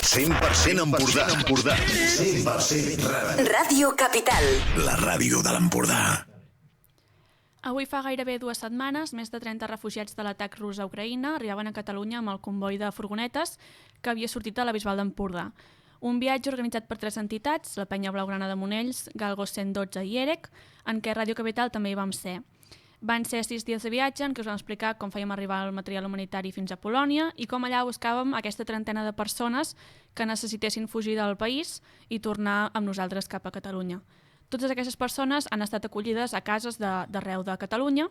100% Empordà. 100% Ràdio Capital. La ràdio de l'Empordà. Avui fa gairebé 2 setmanes, més de 30 refugiats de l'atac rus a Ucraïna arribaven a Catalunya amb el comboi de furgonetes que havia sortit a la Bisbal d'Empordà. Un viatge organitzat per 3 entitats, la Penya Blaugrana de Monells, Galgo 112 i EREC, en què Ràdio Capital també hi vam ser. Van ser 6 dies de viatge en què us vam explicar com fèiem arribar el material humanitari fins a Polònia i com allà buscàvem aquesta trentena de persones que necessitessin fugir del país i tornar amb nosaltres cap a Catalunya. Totes aquestes persones han estat acollides a cases d'arreu de Catalunya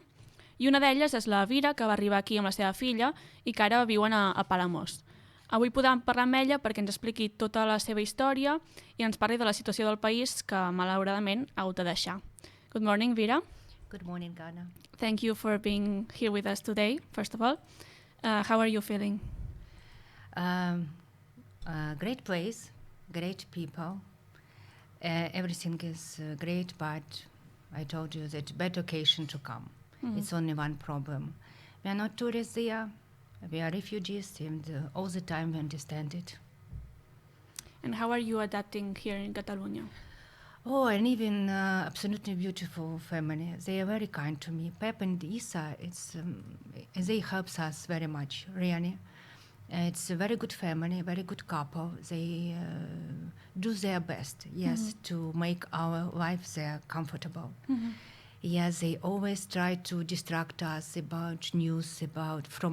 i una d'elles és la Vira, que va arribar aquí amb la seva filla i que ara viuen a Palamós. Avui podem parlar amb ella perquè ens expliqui tota la seva història i ens parli de la situació del país que malauradament ha hagut de deixar. Good morning, Vira. Good morning, Ghana. Thank you for being here with us today, first of all. How are you feeling? Great place, great people. Everything is great, but I told you that bad occasion to come. Mm-hmm. It's only one problem. We are not tourists there. We are refugees, and all the time we understand it. And how are you adapting here in Catalonia? Oh, I live in absolutely beautiful family. They are very kind to me. Pep and Isa, they help us very much, really. It's a very good family, very good couple. They do their best, yes, to make our lives there comfortable. Mm-hmm. Yes, they always try to distract us about news,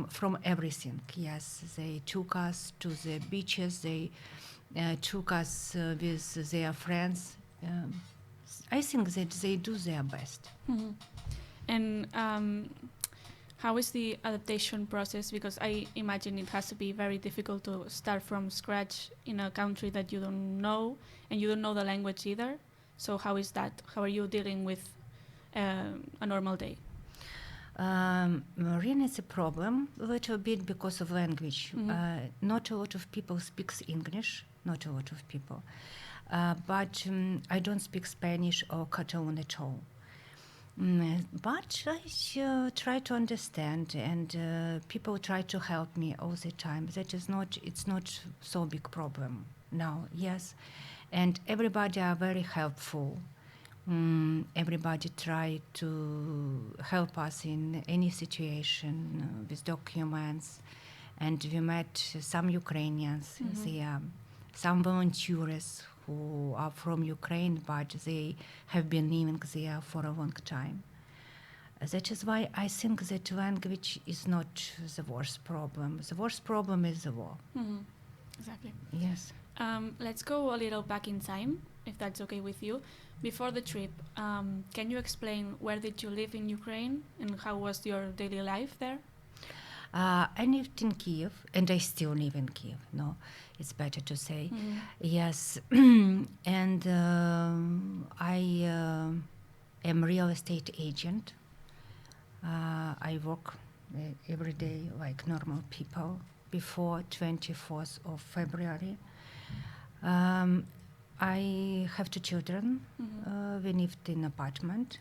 from everything. Yes, they took us to the beaches. They took us with their friends. I think that they do their best. Mm-hmm. And how is the adaptation process? Because I imagine it has to be very difficult to start from scratch in a country that you don't know, and you don't know the language either. So how is that? How are you dealing with a normal day? Really, it's a problem a little bit because of language. Mm-hmm. Not a lot of people speak English, not a lot of people. But I don't speak Spanish or Catalan at all. But I try to understand, and people try to help me all the time. It's not so big problem now, yes. And everybody are very helpful. Everybody try to help us in any situation with documents. And we met some Ukrainians, some volunteers who are from Ukraine, but they have been living there for a long time. That is why I think that language is not the worst problem. The worst problem is the war. Mm-hmm. Exactly. Yes. Let's go a little back in time, if that's okay with you. Before the trip, can you explain where did you live in Ukraine and how was your daily life there? I lived in Kiev, and I still live in Kiev. No, it's better to say. Mm-hmm. Yes, and I am real estate agent. I work every day like normal people before 24th of February. I have 2 children. Mm-hmm. We lived in an apartment.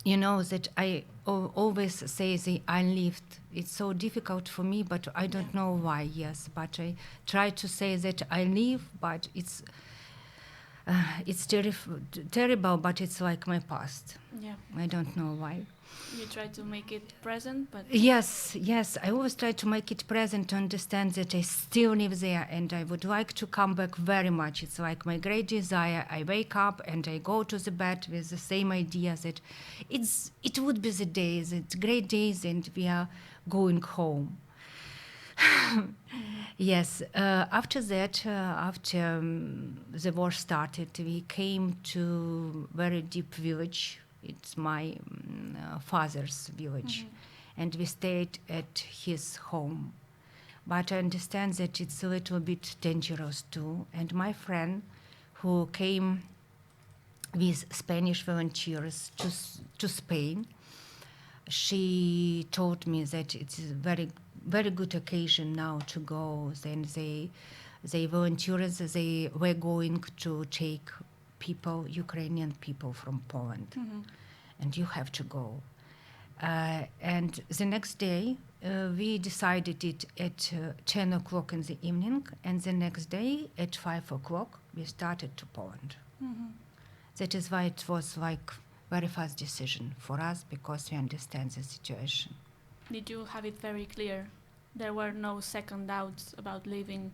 You know that I always say that I lived. It's so difficult for me, but I don't know why, yes. But I try to say that I live, but it's terrible, but it's like my past. Yeah. I don't know why. You try to make it present, but... Yes. I always try to make it present to understand that I still live there and I would like to come back very much. It's like my great desire. I wake up and I go to the bed with the same idea that it would be the days, it's great days, and we are going home. Yes, after that, after the war started, we came to very deep village. It's my father's village, and we stayed at his home. But I understand that it's a little bit dangerous too. And my friend, who came with Spanish volunteers to Spain, she told me that it's a very, very good occasion now to go. Then they volunteers, they were going to take people, Ukrainian people from Poland, and you have to go. And the next day, we decided it at 10 o'clock in the evening, and the next day at 5 o'clock we started to Poland. That is why it was like very fast decision for us, because we understand the situation. Did you have it very clear? There were no second doubts about leaving?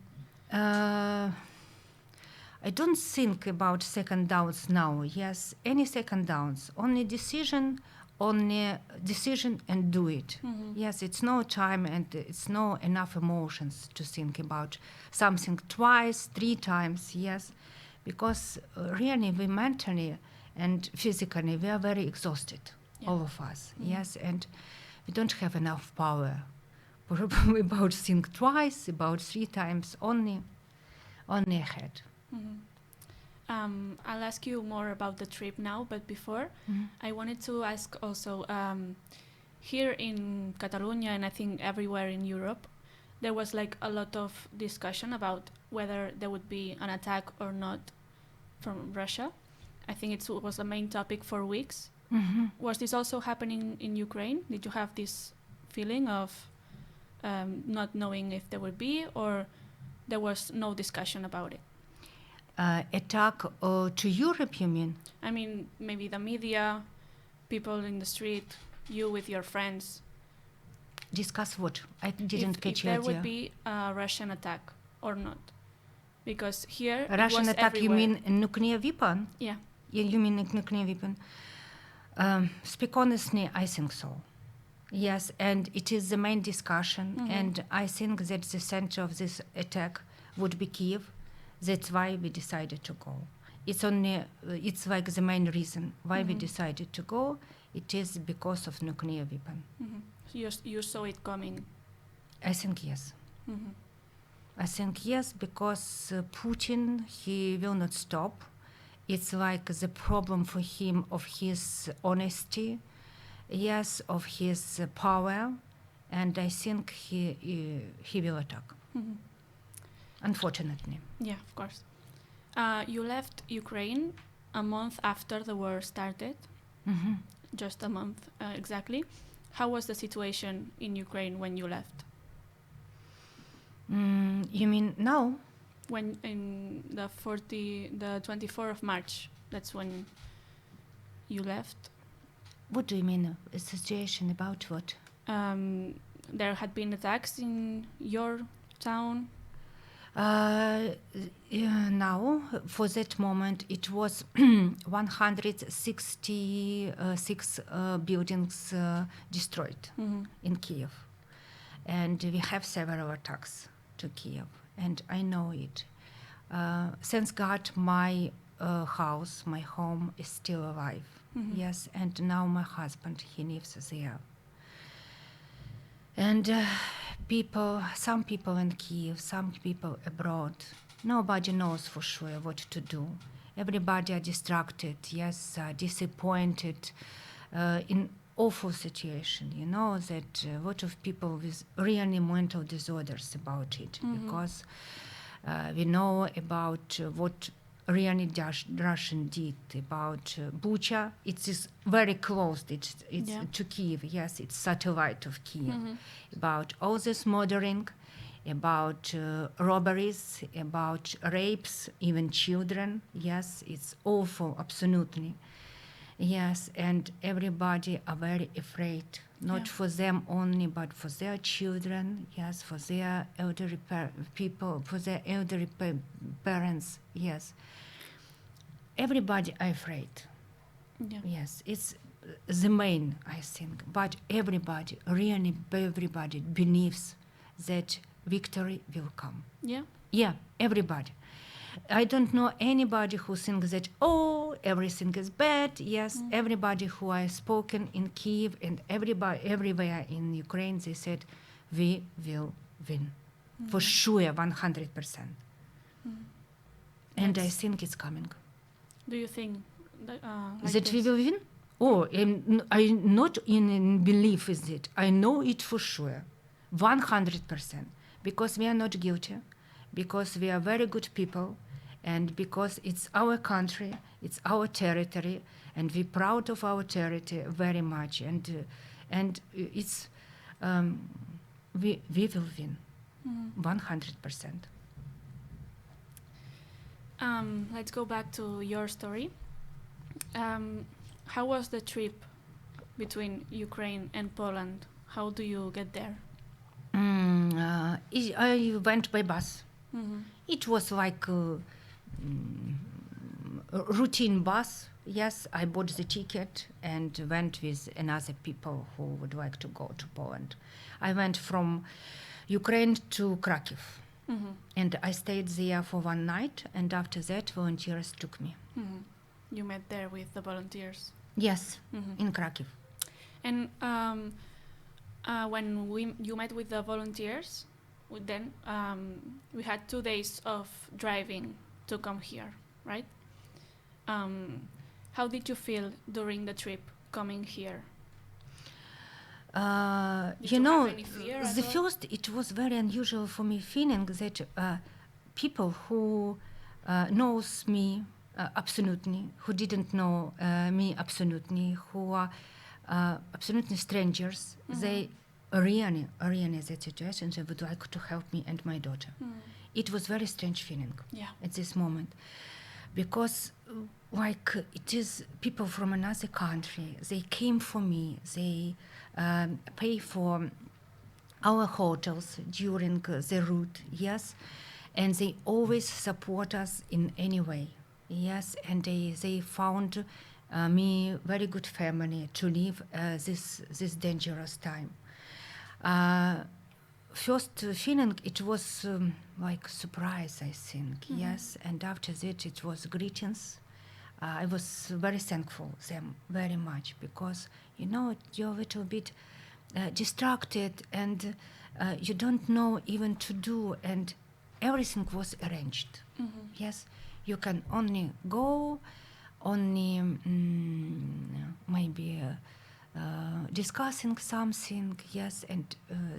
I don't think about second doubts now. Yes, any second doubts, only decision and do it. Yes, it's no time and it's no enough emotions to think about something twice, 3 times. Yes, because really we mentally and physically we are very exhausted, all of us. Yes, and we don't have enough power. Probably about think twice, about 3 times, only ahead. I'll ask you more about the trip now, but before, I wanted to ask also, here in Catalonia, and I think everywhere in Europe, there was like a lot of discussion about whether there would be an attack or not from Russia. I think it was the main topic for weeks. Was this also happening in Ukraine? Did you have this feeling of not knowing if there would be, or there was no discussion about it? Attack to Europe, you mean? I mean, maybe the media, people in the street, you with your friends. Discuss what? I didn't catch if your there idea. would be a Russian attack or not. Because here Russian it was attack, everywhere. you mean nuclear weapon? Yeah. You mean nuclear weapon? Speak honestly, I think so. Yes, and it is the main discussion, and I think that the center of this attack would be Kiev. That's why we decided to go. It's like the main reason why we decided to go. It is because of nuclear weapon. So you saw it coming. I think yes. I think yes, because Putin, he will not stop. It's like the problem for him of his honesty, yes, of his power, and I think he will attack. Unfortunately. Yeah, of course. You left Ukraine a month after the war started. Just a month exactly. How was the situation in Ukraine when you left? You mean now? When in the 24th of March, that's when you left. What do you mean? A situation about what? There had been attacks in your town. Now, for that moment, it was 166 buildings destroyed in Kiev. And we have several attacks to Kiev, and I know it. Thanks God, my house, my home is still alive. Yes, and now my husband, he lives there. And some people in Kiev, some people abroad, nobody knows for sure what to do. Everybody are distracted, yes, disappointed, in awful situation. You know that a lot of people with really mental disorders about it, because we know about what really Russian did about Bucha. It is very close. It's to Kiev. Yes, it's satellite of Kiev. About all this murdering, about robberies, about rapes, even children. Yes, it's awful, absolutely. Yes, and everybody are very afraid, not for them only, but for their children. Yes, for their elderly people, for their elderly parents. Yes. Everybody are afraid. Yeah. Yes, it's the main, I think. But everybody, really everybody believes that victory will come. Yeah? Yeah, everybody. I don't know anybody who thinks that, everything is bad. Yes, everybody who I spoken in Kiev and everybody everywhere in Ukraine, they said, we will win. For sure, 100%. And I think it's coming. Do you think like that we will win? I'm not in belief with it. I know it for sure, 100%, because we are not guilty, because we are very good people, and because it's our country, it's our territory, and we're proud of our territory very much. And it's we will win, 100%. Let's go back to your story. How was the trip between Ukraine and Poland? How do you get there? I went by bus. It was like a routine bus. Yes, I bought the ticket and went with another people who would like to go to Poland. I went from Ukraine to Krakow. And I stayed there for one night, and after that volunteers took me. You met there with the volunteers? Yes, in Krakow. And when you met with the volunteers, then we had 2 days of driving to come here, right? How did you feel during the trip coming here? You know, have any fear the at all? first, it was very unusual for me feeling that people who knows me absolutely, who didn't know me absolutely, who are absolutely strangers, they really the situation, they would like to help me and my daughter. It was very strange feeling at this moment, because like it is people from another country, they came for me, they pay for our hotels during the route, yes, and they always support us in any way, yes, and they found me very good family to live this dangerous time. First feeling, it was like surprise, I think, yes, and after that it was greetings. I was very thankful them very much, because you know you're a little bit distracted and you don't know even to do, and everything was arranged. Yes, you can only go, only maybe discussing something, yes, and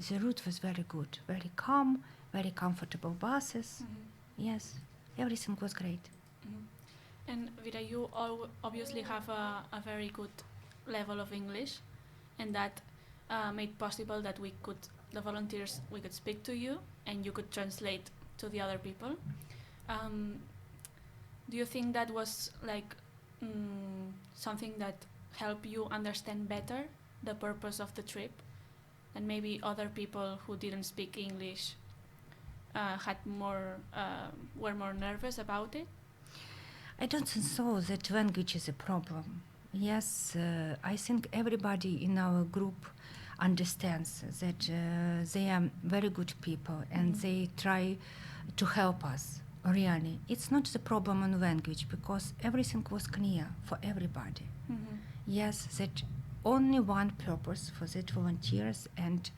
the route was very good, very calm, very comfortable buses, yes, everything was great. And Vira, you obviously have a very good level of English, and that made possible that the volunteers, we could speak to you and you could translate to the other people. Do you think that was like something that helped you understand better the purpose of the trip, and maybe other people who didn't speak English were more nervous about it? I don't think so that language is a problem. Yes, I think everybody in our group understands that they are very good people and they try to help us, really. It's not the problem on language, because everything was clear for everybody. Yes, that only one purpose for that volunteers, and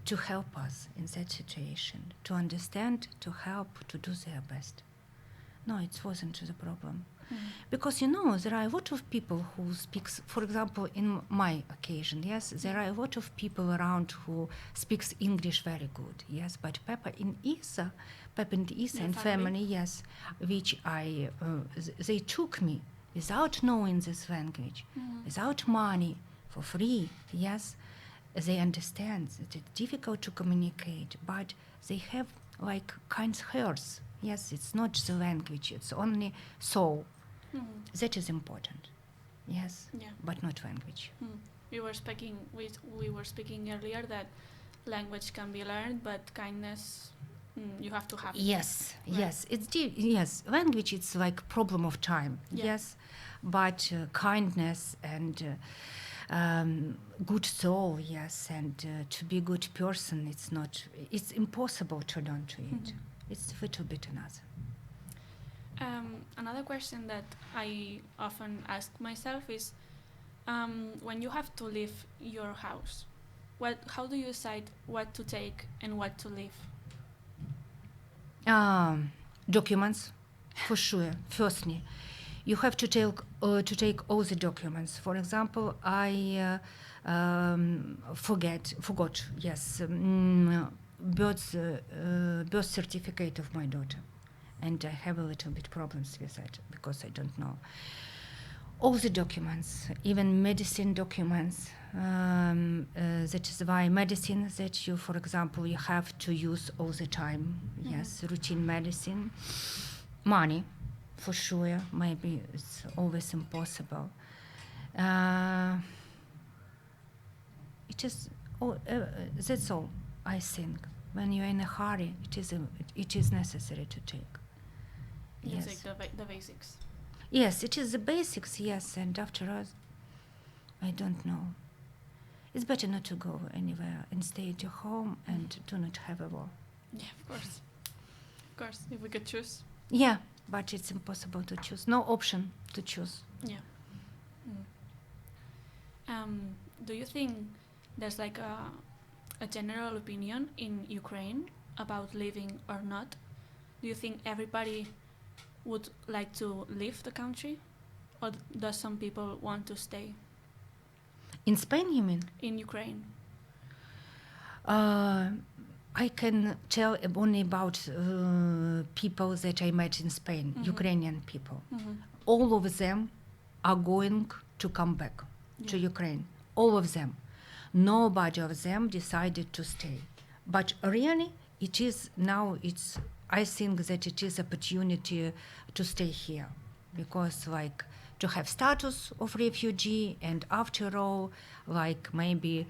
to help us in that situation, to understand, to help, to do their best. No, it wasn't the problem. Because, you know, there are a lot of people who speaks, for example, in my occasion, yes, there are a lot of people around who speaks English very good, yes, but Peppa and Isa and family, yes, which they took me without knowing this language, without money, for free, yes, they understand that it's difficult to communicate, but they have like kind hearts. Yes, it's not the language, it's only soul. That is important. Yes, but not language. We were speaking earlier that language can be learned, but kindness you have to have. Yes, right? yes, yes. Language, it's like problem of time. Yes, but kindness and good soul, yes, and to be a good person, it's impossible to learn to it. It's a little bit another. Another question that I often ask myself is, when you have to leave your house, how do you decide what to take and what to leave? Documents, for sure. Firstly, you have to take all the documents. For example, I forgot. Yes, birth certificate of my daughter, and I have a little bit problems with that because I don't know All the documents, even medicine documents. That is why medicine that you, for example, you have to use all the time. Yes, routine medicine. Money, for sure. Maybe it's always impossible. It is. That's all. I think when you're in a hurry, it is necessary to take. It's Yes. like the basics. Yes, it is the basics, yes, and after all, I don't know. It's better not to go anywhere and stay at your home and do not have a war. Yeah, of course. Of course, if we could choose. Yeah, but it's impossible to choose. No option to choose. Yeah. Do you think there's like a general opinion in Ukraine about leaving or not? Do you think everybody would like to leave the country, or does some people want to stay In Spain, you mean? in Ukraine? I can tell only about people that I met in Spain, Ukrainian people. All of them are going to come back to Ukraine. All of them. Nobody of them decided to stay. But really, it is now, I think that it is opportunity to stay here. Because like to have status of refugee, and after all, like maybe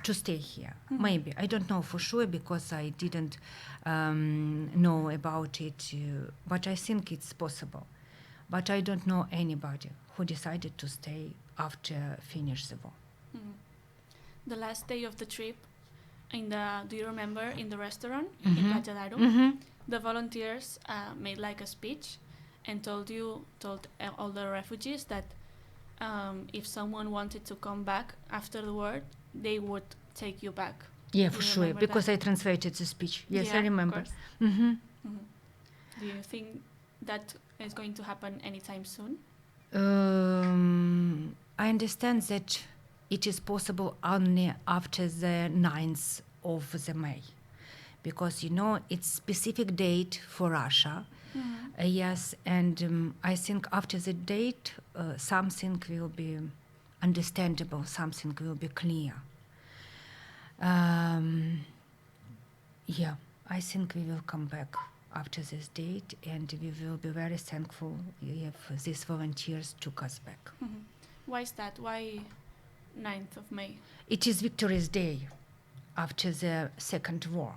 to stay here. Maybe. I don't know for sure because I didn't know about it, but I think it's possible. But I don't know anybody who decided to stay after finish the war. The last day of the trip, do you remember in the restaurant in Platja d'Aro, the volunteers made like a speech and told all the refugees that if someone wanted to come back after the war, they would take you back. Yeah, Do for you sure, remember because that? I translated the speech. Yes, Yeah, I of remember. course. Do you think that is going to happen anytime soon? I understand that it is possible only after the 9th of the May, because it's specific date for Russia. Yes, and I think after the date, something will be understandable, something will be clear. Yeah, I think we will come back after this date, and we will be very thankful if these volunteers took us back. Why is that? Why 9th of May? It is Victory's Day after the Second War.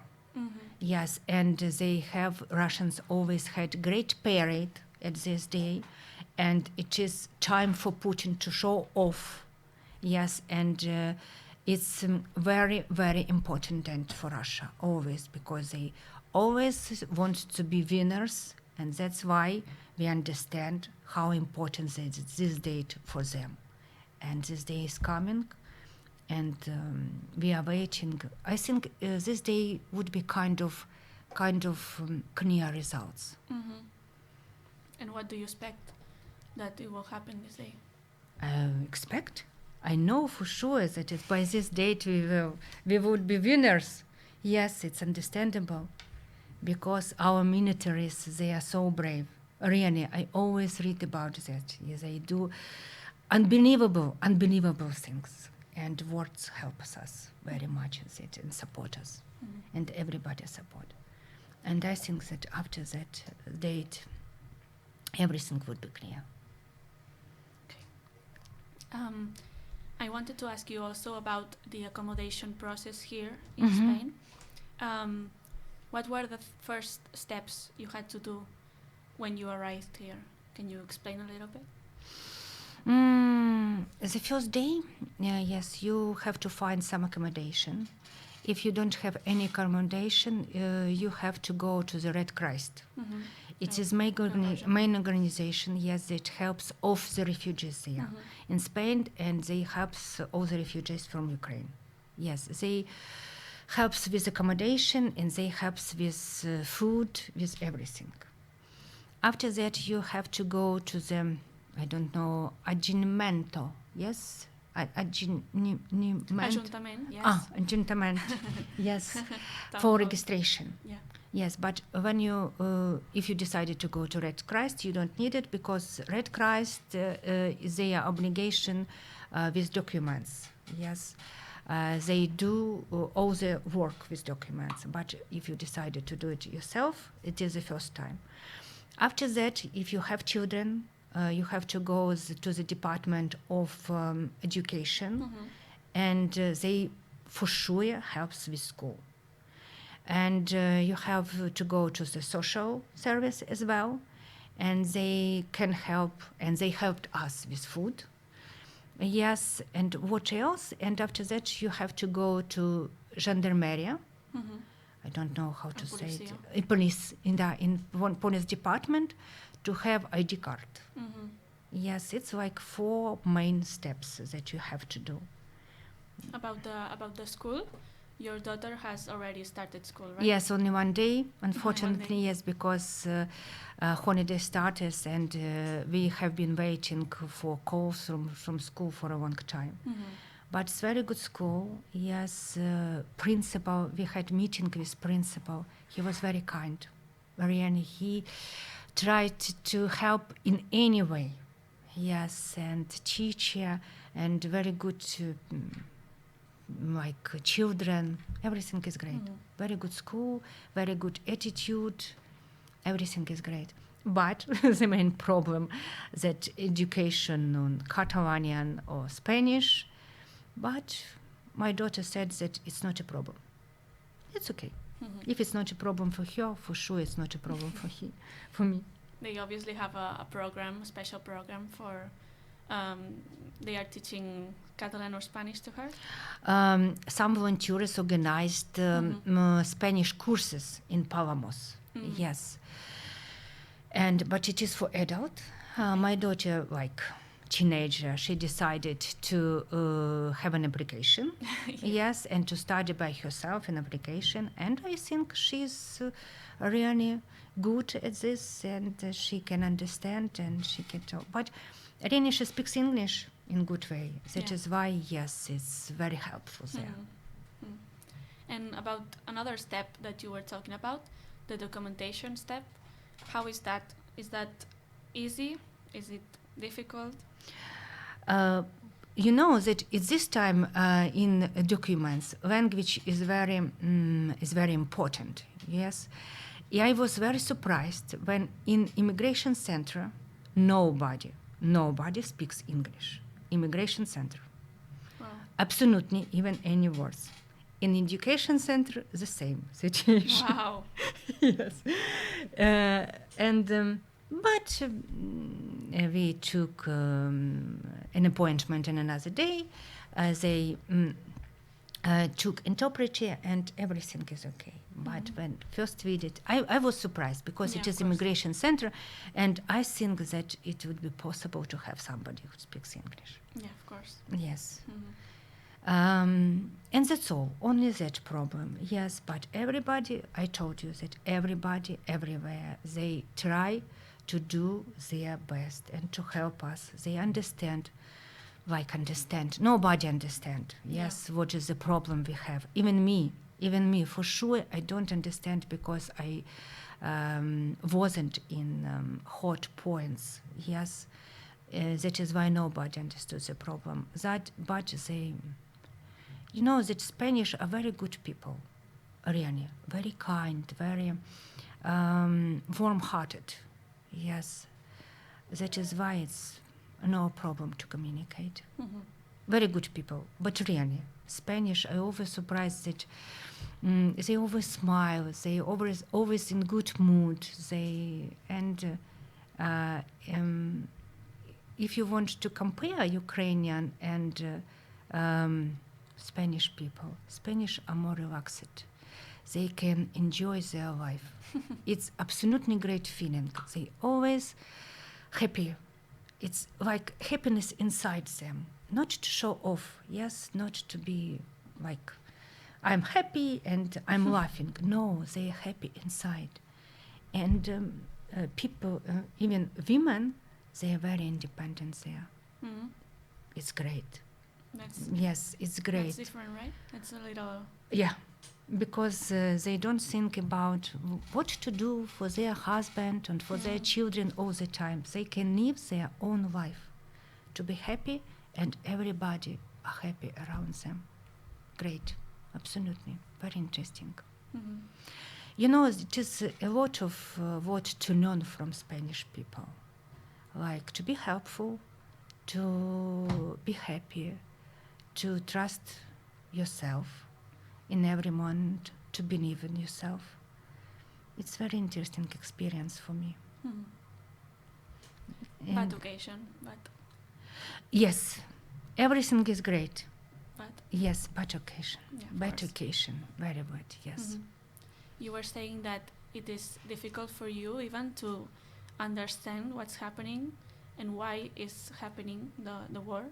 Yes, and Russians always had great parade at this day, and it is time for Putin to show off. Yes, and it's very, very important day for Russia, always, because they always want to be winners, and that's why we understand how important this date for them. And this day is coming, and we are waiting. I think this day would be kind of clear results. And what do you expect that it will happen this day? Expect? I know for sure that by this date we would be winners. Yes, it's understandable, because our militaries, they are so brave. Really, I always read about that. Yes, they do unbelievable things, and words helps us very much and support us, and everybody support. And I think that after that date, everything would be clear. I wanted to ask you also about the accommodation process here in Spain. What were the first steps you had to do when you arrived here? Can you explain a little bit? The first day, yes, you have to find some accommodation. If you don't have any accommodation, you have to go to the Red Cross. It is main organization, yes, that helps all the refugees there in Spain, and they helps all the refugees from Ukraine. Yes, they helps with accommodation, and they helps with food, with everything. After that, you have to go to the, I don't know, aggiornamento, yes? Ajuntament, yes. Ajuntament, yes, for registration. Yeah. Yes, but when if you decided to go to Red Cross, you don't need it because Red Cross is their obligation with documents. Yes, they do all the work with documents. But if you decided to do it yourself, it is the first time. After that, if you have children, you have to go to the Department of Education, and they for sure helps with school. And you have to go to the social service as well, and they can help, and they helped us with food. Yes, and what else? And after that, you have to go to gendarmerie. I don't know how to say it. Police in one police department to have ID card. Yes, it's like 4 main steps that you have to do. About the school, your daughter has already started school, right? Yes, only one day, unfortunately, yes, because holiday started and we have been waiting for calls from school for a long time. But it's very good school. Yes, principal, we had meeting with principal. He was very kind, and he tried to help in any way. Yes, and teacher and very good children. Everything is great. Very good school, very good attitude. Everything is great. But the main problem that education on Catalanian or Spanish. But my daughter said that it's not a problem. It's okay. If it's not a problem for her, for sure it's not a problem for me. They obviously have a program, a special program for, they are teaching Catalan or Spanish to her? Some volunteers organized Spanish courses in Palamós. Yes. But it is for adult. My daughter, teenager, she decided to have an application. Yes, and to study by herself an application. And I think she's really good at this, and she can understand and she can talk. But really, she speaks English in good way. That is why, yes, it's very helpful there. And about another step that you were talking about, the documentation step, how is that? Is that easy? Is it difficult? You know that at this time in documents, language is very important. Yes, I was very surprised when in immigration center nobody speaks English. Immigration center, absolutely, even any words. In education center, the same situation. Wow. Yes, but we took an appointment on another day. They took interpreter and everything is okay. But when first we did, I was surprised because it is immigration center, and I think that it would be possible to have somebody who speaks English. Yeah, of course. Yes. And that's all, only that problem. Yes, but everybody, I told you that everybody, everywhere, they try to do their best and to help us. They understand, nobody understand, yes, what is the problem we have. Even me, for sure, I don't understand because I wasn't in hot points, yes. That is why nobody understood the problem. But they, you know, that Spanish are very good people, really, very kind, very warm-hearted. Yes, that is why it's no problem to communicate. Very good people, but really, Spanish, I always surprised that they always smile, they always in good mood. If you want to compare Ukrainian and Spanish people, Spanish are more relaxed. They can enjoy their life. It's absolutely great feeling. They always happy. It's like happiness inside them. Not to show off, yes, not to be like, I'm happy and I'm laughing. No, they're happy inside. And people, even women, they are very independent there. It's great. Yes, it's great. That's different, right? It's a little... Yeah. because they don't think about what to do for their husband and for their children all the time. They can live their own life to be happy, and everybody are happy around them. Great, absolutely, very interesting. You know, it is a lot of what to learn from Spanish people, like to be helpful, to be happy, to trust yourself in every moment, to believe in yourself. It's very interesting experience for me. Bad occasion, but Yes, everything is great. but Yes, bad occasion. Yeah, of Bad course. occasion, very bad, yes. you were saying that it is difficult for you even to understand what's happening and why is happening the war.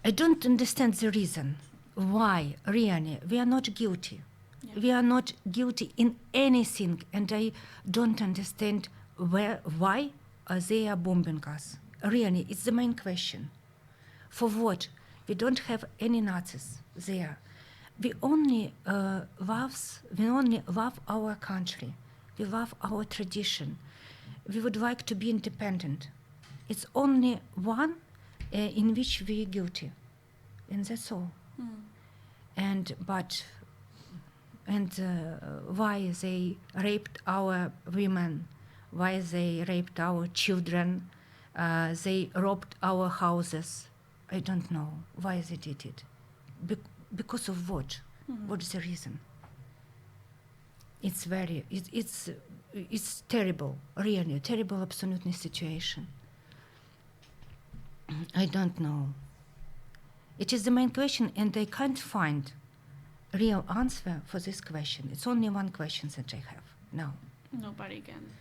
I don't understand the reason why, really, we are not guilty. Yeah. We are not guilty in anything, and I don't understand why they are bombing us. Really, it's the main question. For what? We don't have any Nazis there. We only love our country. We love our tradition. We would like to be independent. It's only one in which we are guilty, and that's all. And why they raped our women, why they raped our children, they robbed our houses. I don't know why they did it. Because of what? What is the reason? It's it's terrible, really terrible, absolutely situation. I don't know. It is the main question, and I can't find real answer for this question. It's only one question that I have now. Nobody can.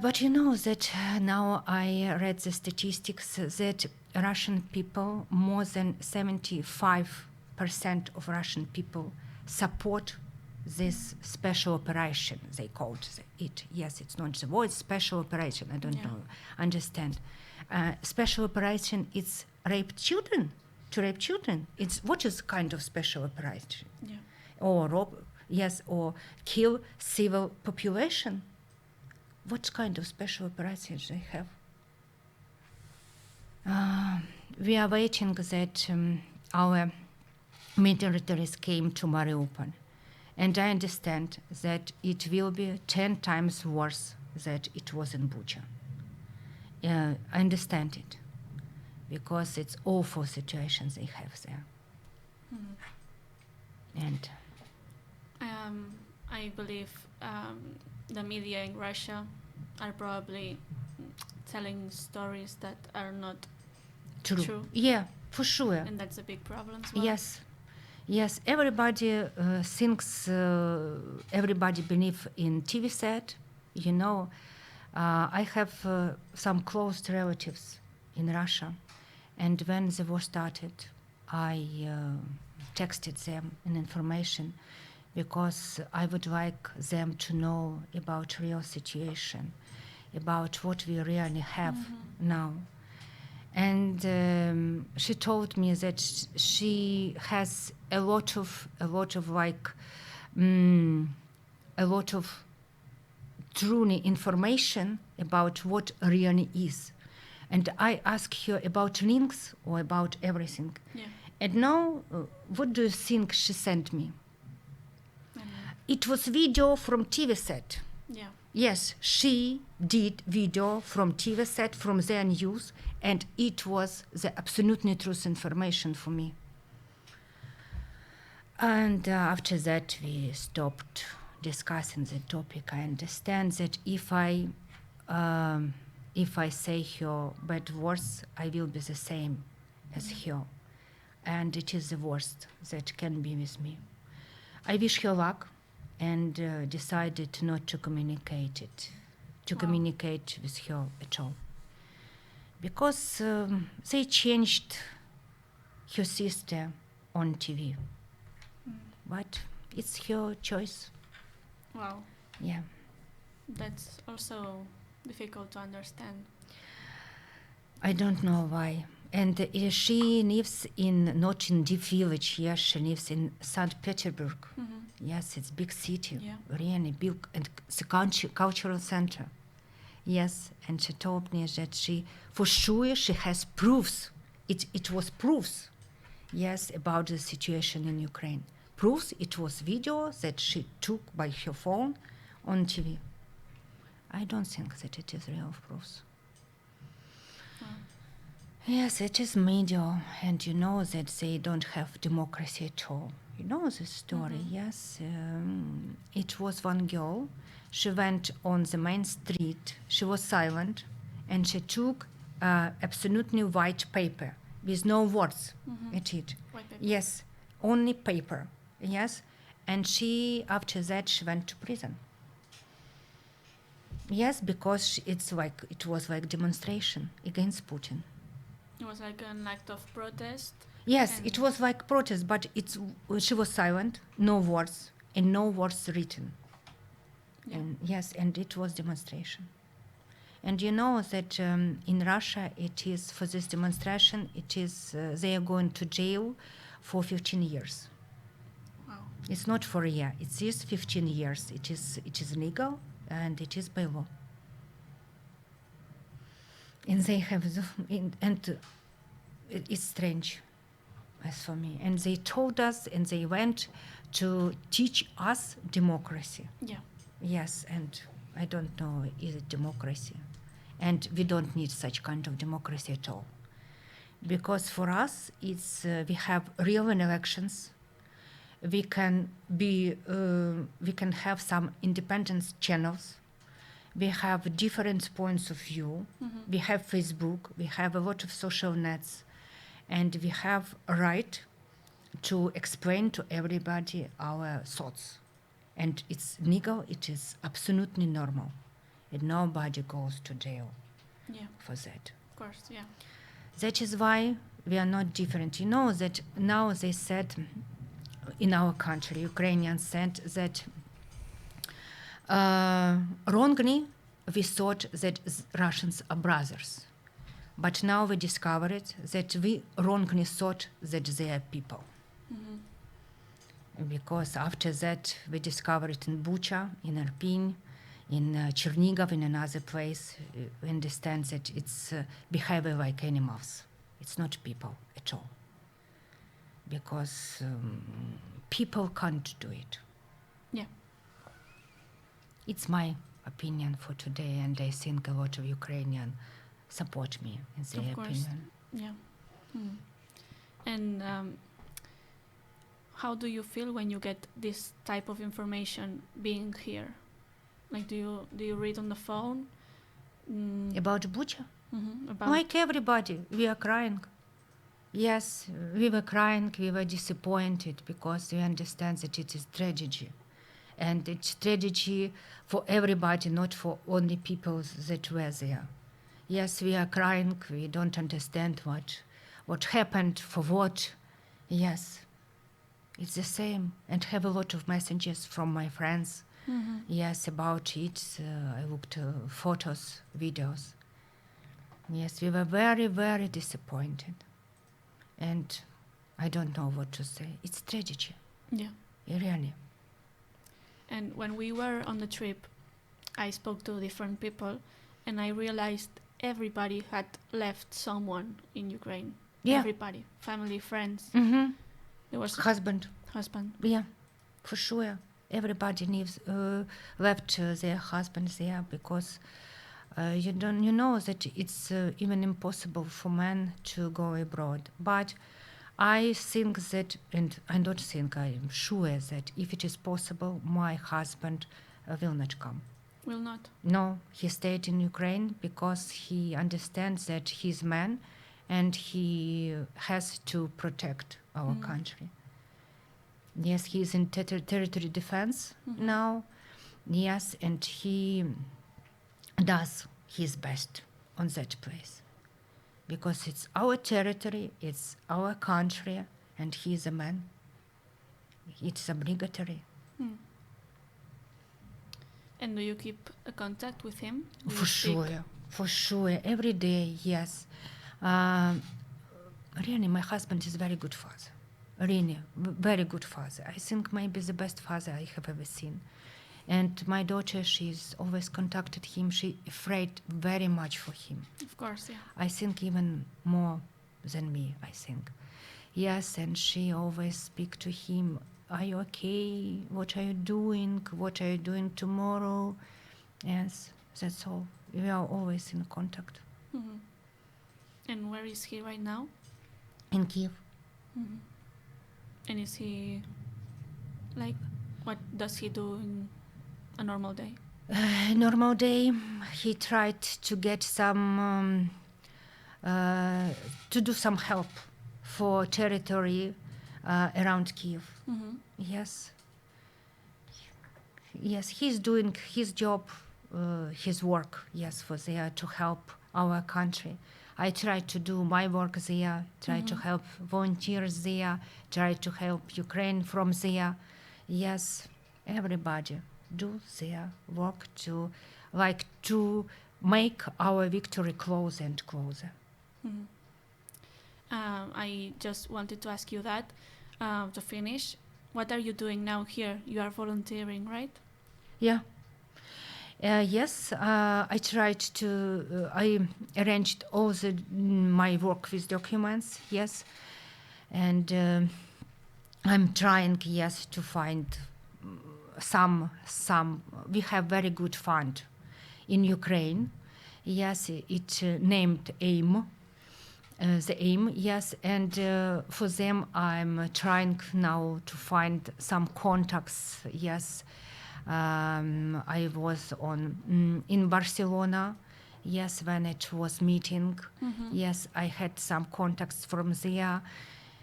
But you know that now I read the statistics that Russian people, more than 75% of Russian people support this special operation. They called it. Yes, it's not the word special operation. I don't know. Understand. Special operation, it's rape children. To rape children. It's what is kind of special operation? Yeah. Or rob, yes, or kill civil population. What kind of special operations they have? We are waiting that our militaries came to Mariupol, and I understand that it will be 10 times worse than it was in Bucha. I understand it, because it's awful situations they have there. And I believe the media in Russia are probably telling stories that are not true. Yeah, for sure. And that's a big problem as well. Yes, everybody thinks, everybody believes in TV set. You know, I have some close relatives in Russia, and when the war started, I texted them an information because I would like them to know about real situation, about what we really have now. And she told me that she has a lot of truly information about what really is. And I asked her about links or about everything. Yeah. And now, what do you think she sent me? It was video from TV set. Yeah. Yes, she did video from TV set, from their news, and it was the absolutely truth information for me. And after that, we stopped discussing the topic. I understand that if I say her bad words, I will be the same as her. And it is the worst that can be with me. I wish her luck, and decided not to communicate with her at all. Because they changed her sister on TV. But it's her choice. Wow. Yeah. That's also difficult to understand. I don't know why. And she lives not in deep village. Yes, she lives in St. Petersburg. Yes, it's big city, really big, and it's a cultural center. Yes, and she told me that for sure, she has proofs. It was proofs, yes, about the situation in Ukraine. Proofs, it was video that she took by her phone on TV. I don't think that it is real proofs. Yes, it is media, and you know that they don't have democracy at all. You know the story, yes. It was one girl. She went on the main street. She was silent, and she took absolutely white paper with no words at it. White paper. Yes, only paper, yes. And after that, she went to prison. Yes, because it was like demonstration against Putin. It was like an act of protest. Yes, it was like protest, but she was silent, no words, and no words written. Yeah. And yes, and it was demonstration. And you know that in Russia, it is for this demonstration, they are going to jail for 15 years. Wow. It's not for a year. It is 15 years. It is legal and it is by law. And they have it's strange, as for me. And they told us, and they went to teach us democracy. Yeah. Yes, and I don't know, is it democracy? And we don't need such kind of democracy at all. Because for us, we have real elections. We can have some independent channels. We have different points of view. We have Facebook. We have a lot of social nets. And we have a right to explain to everybody our thoughts. And it's legal, it is absolutely normal. And nobody goes to jail for that. Of course, yeah. That is why we are not different. You know that now they said in our country, Ukrainians said that wrongly we thought that Russians are brothers. But now we discovered that we wrongly thought that they are people. Because after that, we discovered in Bucha, in Irpin, in Chernigov, in another place, we understand that it's behavior like animals. It's not people at all. Because people can't do it. Yeah. It's my opinion for today, and I think a lot of Ukrainians support me in their opinion. Yeah. And how do you feel when you get this type of information being here? Like, do you read on the phone? About Bucha? About Like everybody, we are crying. Yes, we were crying, we were disappointed because we understand that it is tragedy. And it's tragedy for everybody, not for only people that were there. Yes, we are crying, we don't understand what happened, for what. Yes, it's the same. And have a lot of messages from my friends. Yes, about it. I looked photos, videos. Yes, we were very, very disappointed. And I don't know what to say. It's tragedy. Yeah. Really. And when we were on the trip, I spoke to different people, and I realized everybody had left someone in Ukraine. Yeah. Everybody, family, friends. There was Husband. Yeah, for sure. Everybody left their husbands there because you know that it's even impossible for men to go abroad. But I think that, and I don't think, I am sure that if it is possible, my husband will not come. Will not? No, he stayed in Ukraine because he understands that he's a man and he has to protect our country. Yes, he's in territory defense now. Yes, and he does his best on that place. Because it's our territory, it's our country, and he's a man. It's obligatory. And do you keep a contact with him? For sure. Every day, yes. really, my husband is very good father. Really, very good father. I think maybe the best father I have ever seen. And my daughter, she's always contacted him. She afraid very much for him. Of course, yeah. I think even more than me, I think. Yes, and she always speak to him, are you okay? What are you doing? What are you doing tomorrow? Yes, that's all. We are always in contact. Mm-hmm. And where is he right now? In Kiev. Mm-hmm. And is he, like, what does he do in a normal day? Normal day, he tried to get some, to do some help for territory around Kiev. Mm-hmm. Yes. Yes, he's doing his job, his work, yes, for there to help our country. I try to do my work there, try to help volunteers there, try to help Ukraine from there. Yes, everybody do their work to make our victory closer and closer. Mm-hmm. I just wanted to ask you that to finish. What are you doing now here? You are volunteering, right? Yeah. Yes, I tried to, I arranged all my work with documents, yes. And I'm trying, yes, to find some, we have very good fund in Ukraine. Yes, it named AIM, the AIM, yes. And for them, I'm trying now to find some contacts, yes. I was in Barcelona, yes, when it was meeting. Mm-hmm. Yes, I had some contacts from there.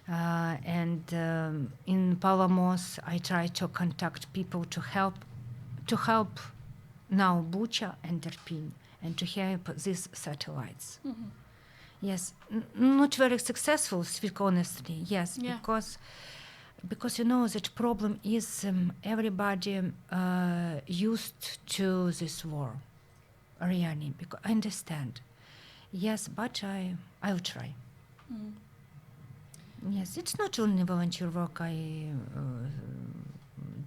And in Palamós, I try to contact people to help now Bucha and Irpin, and to help these satellites. Mm-hmm. Yes, not very successful, speak honestly, yes, yeah. Because you know that problem is everybody used to this war, really, because I understand. Yes, but I'll try. Mm. Yes, it's not only volunteer work I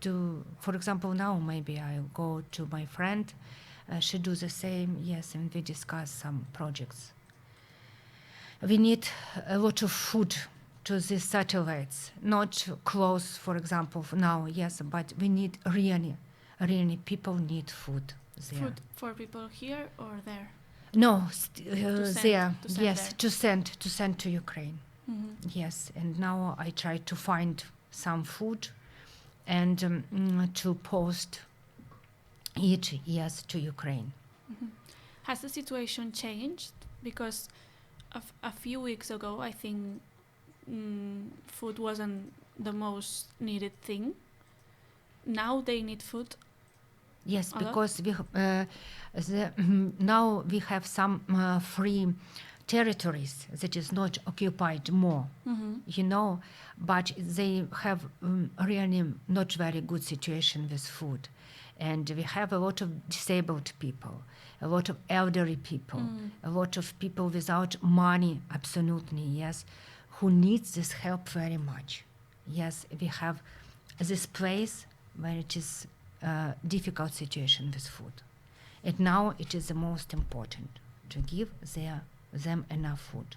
do. For example, now maybe I'll go to my friend, she do the same, yes, and we discuss some projects. We need a lot of food to these satellites, not clothes, for example, now, yes, but we need really people need food there. Food for people here or there? No, there, yes, to send to Ukraine. Mm-hmm. Yes, and now I try to find some food and to post it, yes, to Ukraine. Mm-hmm. Has the situation changed? Because a few weeks ago, I think food wasn't the most needed thing. Now they need food. Yes, because we now we have some free territories that is not occupied more, you know, but they have really not very good situation with food. And we have a lot of disabled people, a lot of elderly people, a lot of people without money, absolutely, yes, who needs this help very much. Yes, we have this place where it is a difficult situation with food. And now it is the most important to give them enough food.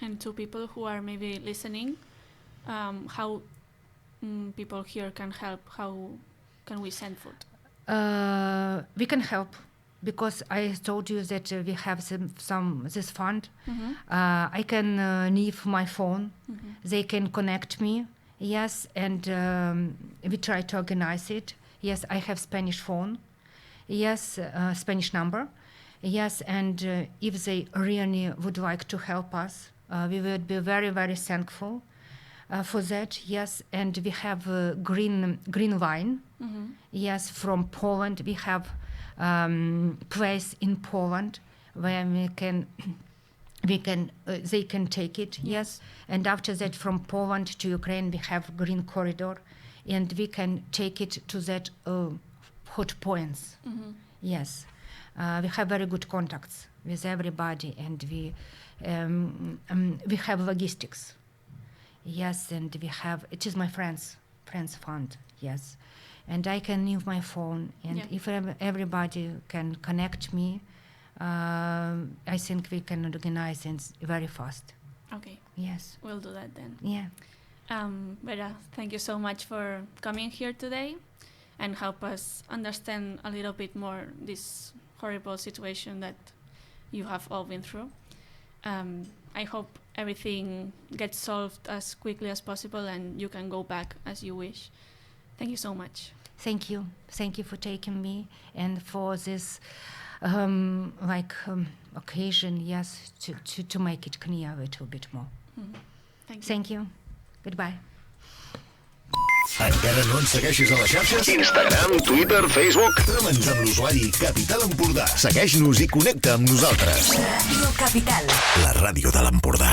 And to people who are maybe listening, how people here can help, how can we send food? We can help because I told you that we have this fund. I can leave my phone. They can connect me. Yes, and we try to organize it. Yes, I have Spanish phone. Yes, Spanish number. Yes, and if they really would like to help us, we would be very, very thankful for that. Yes, and we have green line. Yes, from Poland. We have place in Poland where they can take it. Yes, and after that, from Poland to Ukraine, we have green corridor, and we can take it to that hot points. Yes. We have very good contacts with everybody, and we have logistics. Yes, and we have, it is my friends fund, yes. And I can use my phone, and if everybody can connect me, I think we can organize it very fast. Okay. Yes. We'll do that then. Yeah. Vera, thank you so much for coming here today and help us understand a little bit more this horrible situation that you have all been through. I hope everything gets solved as quickly as possible and you can go back as you wish. Thank you so much. Thank you. Thank you for taking me and for this occasion, yes, to make it clear a little bit more. Thank you. Thank you. Goodbye. Encara no ens segueixis a les xarxes? Instagram, Twitter, Facebook. Trema'ns amb l'usuari Capital Empordà. Segueix-nos i connecta amb nosaltres. Ràdio Capital. La ràdio de l'Empordà.